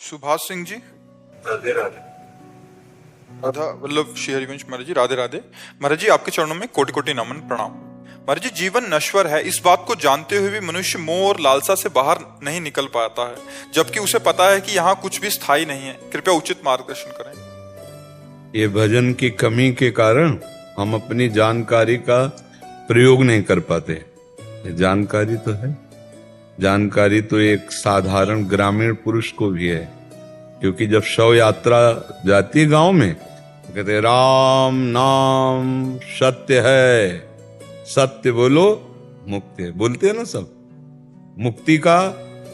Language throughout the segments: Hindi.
सुभाष सिंह जी। राधे राधे। राधा वल्लभ श्री हरिवंश महाराज जी, राधे राधे। महाराज जी, आपके चरणों में कोटि कोटि नमन, प्रणाम। महाराज जी, जीवन नश्वर है, इस बात को जानते हुए भी मनुष्य मोह और लालसा से बाहर नहीं निकल पाता है, जबकि उसे पता है कि यहाँ कुछ भी स्थायी नहीं है। कृपया उचित मार्गदर्शन करें। ये भजन की कमी के कारण हम अपनी जानकारी का प्रयोग नहीं कर पाते। ये जानकारी तो है, जानकारी तो एक साधारण ग्रामीण पुरुष को भी है, क्योंकि जब शव यात्रा जाती है गांव में तो कहते राम नाम सत्य है, सत्य बोलो मुक्ति है, बोलते हैं ना सब। मुक्ति का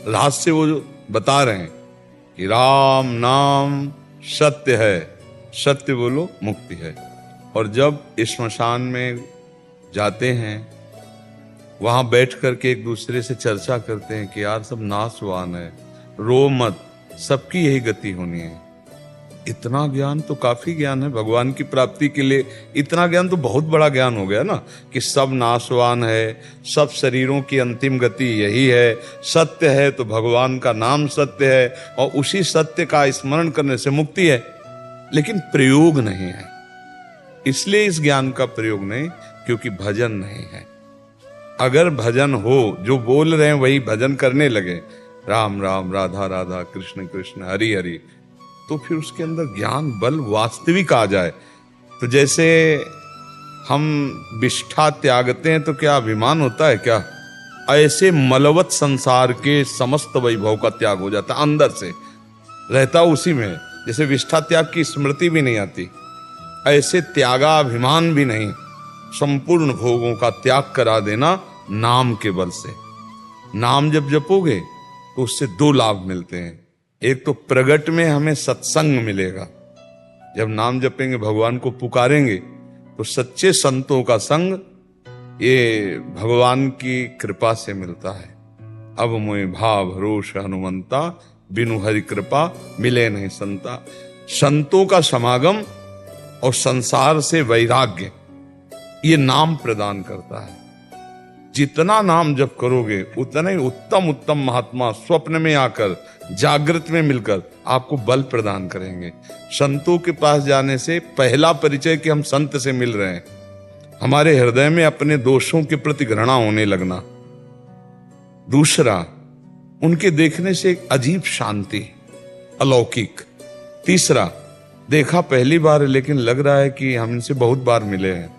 रहस्य वो जो बता रहे हैं कि राम नाम सत्य है, सत्य बोलो मुक्ति है। और जब श्मशान में जाते हैं, वहां बैठ करके एक दूसरे से चर्चा करते हैं कि यार सब नाशवान है, रो मत, सबकी यही गति होनी है। इतना ज्ञान तो काफी ज्ञान है भगवान की प्राप्ति के लिए। इतना ज्ञान तो बहुत बड़ा ज्ञान हो गया ना, कि सब नाशवान है, सब शरीरों की अंतिम गति यही है, सत्य है तो भगवान का नाम सत्य है, और उसी सत्य का स्मरण करने से मुक्ति है। लेकिन प्रयोग नहीं है, इसलिए इस ज्ञान का प्रयोग नहीं, क्योंकि भजन नहीं है। अगर भजन हो, जो बोल रहे हैं वही भजन करने लगे, राम राम राधा राधा कृष्ण कृष्ण हरि हरि, तो फिर उसके अंदर ज्ञान बल वास्तविक आ जाए। तो जैसे हम विष्ठा त्यागते हैं तो क्या अभिमान होता है क्या? ऐसे मलवत संसार के समस्त वैभव का त्याग हो जाता, अंदर से रहता उसी में। जैसे विष्ठा त्याग की स्मृति भी नहीं आती, ऐसे त्यागाभिमान भी नहीं, संपूर्ण भोगों का त्याग करा देना नाम के बल से। नाम जब जपोगे तो उससे दो लाभ मिलते हैं। एक तो प्रगट में हमें सत्संग मिलेगा, जब नाम जपेंगे भगवान को पुकारेंगे तो सच्चे संतों का संग ये भगवान की कृपा से मिलता है। अब मोहि भाव भरोस हनुमंता, बिनु हरि कृपा मिले नहीं संता। संतों का समागम और संसार से वैराग्य ये नाम प्रदान करता है। जितना नाम जप करोगे उतना ही उत्तम उत्तम महात्मा स्वप्न में आकर, जागृत में मिलकर आपको बल प्रदान करेंगे। संतों के पास जाने से पहला परिचय कि हम संत से मिल रहे हैं, हमारे हृदय में अपने दोषों के प्रति घृणा होने लगना। दूसरा, उनके देखने से एक अजीब शांति, अलौकिक। तीसरा, देखा पहली बार है लेकिन लग रहा है कि हम इनसे बहुत बार मिले हैं,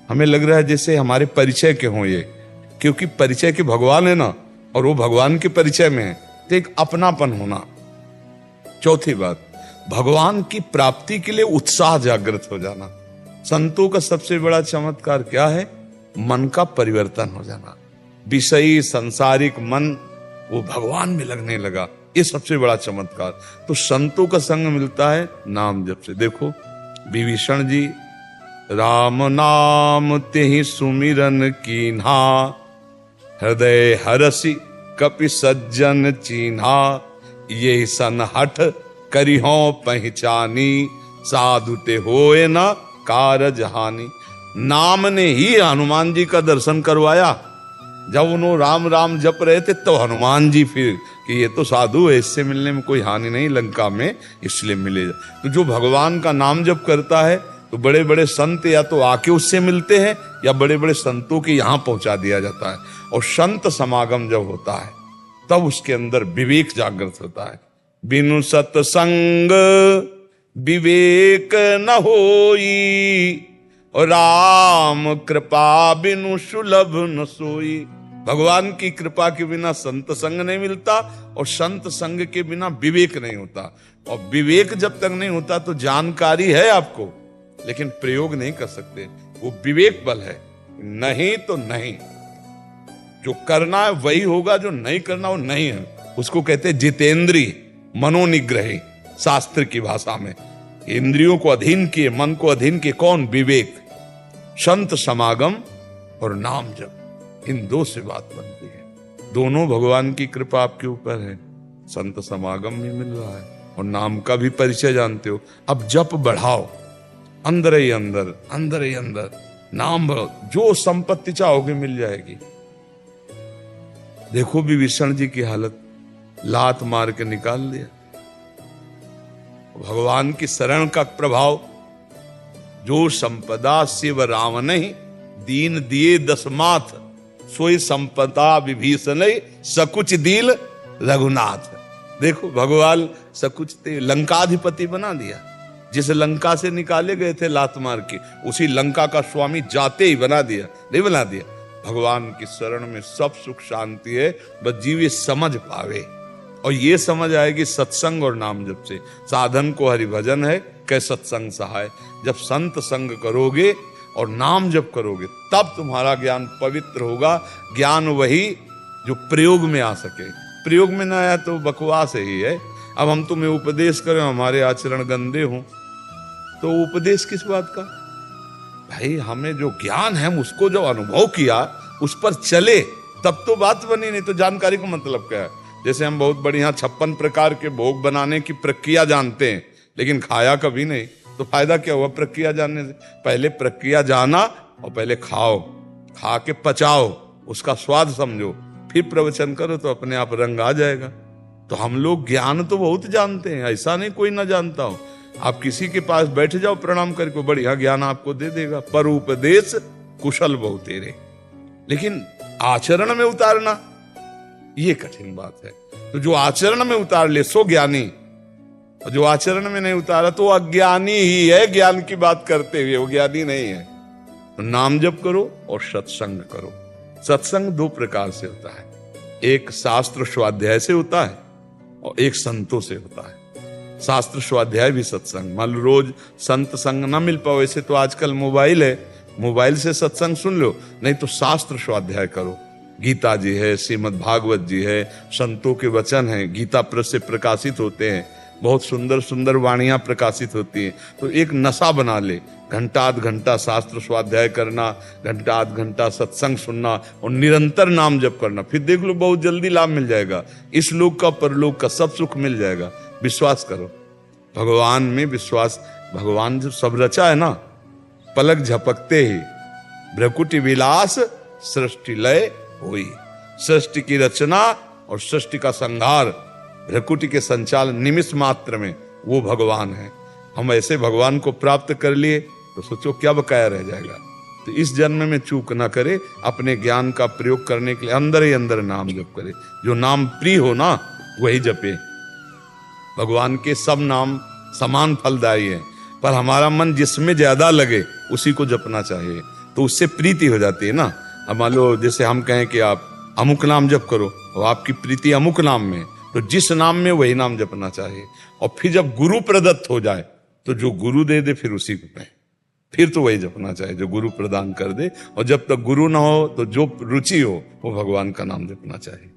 हमें लग रहा है जैसे हमारे परिचय के हों ये, क्योंकि परिचय के भगवान है ना, और वो भगवान के परिचय में है, तो एक अपनापन होना। चौथी बात, भगवान की प्राप्ति के लिए उत्साह जागृत हो जाना। संतों का सबसे बड़ा चमत्कार क्या है? मन का परिवर्तन हो जाना। विषयी सांसारिक मन वो भगवान में लगने लगा, ये सबसे बड़ा चमत्कार। तो संतों का संग मिलता है नाम जप से। देखो विभीषण जी, राम नाम तेहि सुमिरन कीन्हा, हृदय हरसि कपि सज्जन चीन्हा, ये सन हठ करिहो पहचानी, साधु ते होए न कारज हानि। नाम ने ही हनुमान जी का दर्शन करवाया। जब उन्होंने राम राम जप रहे थे तो हनुमान जी फिर कि ये तो साधु है, इससे मिलने में कोई हानि नहीं लंका में, इसलिए मिले। तो जो भगवान का नाम जप करता है तो बड़े बड़े संत या तो आके उससे मिलते हैं या बड़े बड़े संतों के यहां पहुंचा दिया जाता है। और संत समागम जब होता है तब उसके अंदर विवेक जागृत होता है। बिनु सत्संग विवेक न होई, और राम कृपा बिनु सुलभ न सोई। भगवान की कृपा के बिना संत संग नहीं मिलता, और संत संग के बिना विवेक नहीं होता। और विवेक जब तक नहीं होता तो जानकारी है आपको, लेकिन प्रयोग नहीं कर सकते। वो विवेक बल है, नहीं तो नहीं। जो करना है वही होगा, जो नहीं करना वो नहीं है। उसको कहते हैं जितेंद्रिय मनोनिग्रही, शास्त्र की भाषा में। इंद्रियों को अधीन किए, मन को अधीन किए कौन? विवेक। संत समागम और नाम जप, इन दो से बात बनती है। दोनों भगवान की कृपा आपके ऊपर है। संत समागम भी मिल रहा है और नाम का भी परिचय जानते हो। अब जप बढ़ाओ, अंदर ही अंदर, अंदर ही अंदर नाम बढ़ाओ, जो संपत्ति चाहोगे मिल जाएगी। देखो विभीषण जी की हालत, लात मार के निकाल दिया। भगवान की शरण का प्रभाव, जो संपदा शिव राम नहीं, दीन दिए दसमाथ, सोई संपदा विभीषण सकुच दील रघुनाथ। देखो भगवान सकुच लंकाधिपति बना दिया, जिस लंका से निकाले गए थे लात मार के, उसी लंका का स्वामी जाते ही बना दिया, नहीं बना दिया। भगवान की शरण में सब सुख शांति है, बस जीव ये समझ पावे, और ये समझ आएगी सत्संग और नाम जप से। साधन को हरिभजन है, कै सत्संग सहाय। जब संत संग करोगे और नाम जप करोगे, तब तुम्हारा ज्ञान पवित्र होगा। ज्ञान वही जो प्रयोग में आ सके, प्रयोग में ना आया तो बकवास ही है। अब हम तुम्हें उपदेश करें, हमारे आचरण गंदे हों, तो उपदेश किस बात का? भाई हमें जो ज्ञान है, उसको जो अनुभव किया, उस पर चले, तब तो बात बनी। नहीं तो जानकारी का मतलब क्या है? जैसे हम बहुत बढ़िया 56 प्रकार के भोग बनाने की प्रक्रिया जानते हैं, लेकिन खाया कभी नहीं, तो फायदा क्या हुआ प्रक्रिया जानने से? पहले प्रक्रिया जाना और पहले खाओ, खा के पचाओ, उसका स्वाद समझो, फिर प्रवचन करो, तो अपने आप रंग आ जाएगा। तो हम लोग ज्ञान तो बहुत जानते हैं, ऐसा नहीं कोई ना जानता हो। आप किसी के पास बैठ जाओ प्रणाम करके, बढ़िया ज्ञान आपको दे देगा। पर उपदेश कुशल बहु तेरे, लेकिन आचरण में उतारना ये कठिन बात है। तो जो आचरण में उतार ले सो ज्ञानी, और जो आचरण में नहीं उतारा तो अज्ञानी ही है। ज्ञान की बात करते हुए वो ज्ञानी नहीं है। तो नाम जप करो और सत्संग करो। सत्संग दो प्रकार से होता है, एक शास्त्र स्वाध्याय से होता है और एक संतों से होता है। शास्त्र स्वाध्याय भी सत्संग, मान लो रोज संत संग ना मिल पाओ, वैसे तो आजकल मोबाइल है, मोबाइल से सत्संग सुन लो, नहीं तो शास्त्र स्वाध्याय करो। गीता जी है, श्रीमद् भागवत जी है, संतों के वचन हैं, गीता प्रेस से प्रकाशित होते हैं, बहुत सुंदर सुंदर वाणियां प्रकाशित होती हैं। तो एक नशा बना ले, घंटा आध घंटा शास्त्र स्वाध्याय करना, घंटा आध घंटा सत्संग सुनना और निरंतर नाम जप करना, फिर देख लो बहुत जल्दी लाभ मिल जाएगा। इस लोक का परलोक का सब सुख मिल जाएगा। विश्वास करो भगवान में, विश्वास। भगवान जो सब रचा है ना, पलक झपकते ही भ्रकुटी विलास सृष्टि लय हुई। सृष्टि की रचना और सृष्टि का संहार, भ्रकुटी के संचालन निमिष मात्र में, वो भगवान है। हम ऐसे भगवान को प्राप्त कर लिए तो सोचो क्या बकाया रह जाएगा। तो इस जन्म में चूक ना करे, अपने ज्ञान का प्रयोग करने के लिए अंदर ही अंदर नाम जप करे। जो नाम प्रिय हो ना वही जपे। भगवान के सब नाम समान फलदायी है, पर हमारा मन जिसमें ज्यादा लगे उसी को जपना चाहिए, तो उससे प्रीति हो जाती है ना। अब मान लो जैसे हम कहें कि आप अमुक नाम जप करो और आपकी प्रीति अमुक नाम में, तो जिस नाम में वही नाम जपना चाहिए। और फिर जब गुरु प्रदत्त हो जाए तो जो गुरु दे दे फिर उसी को कहें, फिर तो वही जपना चाहिए जो गुरु प्रदान कर दे। और जब तक गुरु ना हो तो जो रुचि हो वो भगवान का नाम जपना चाहिए।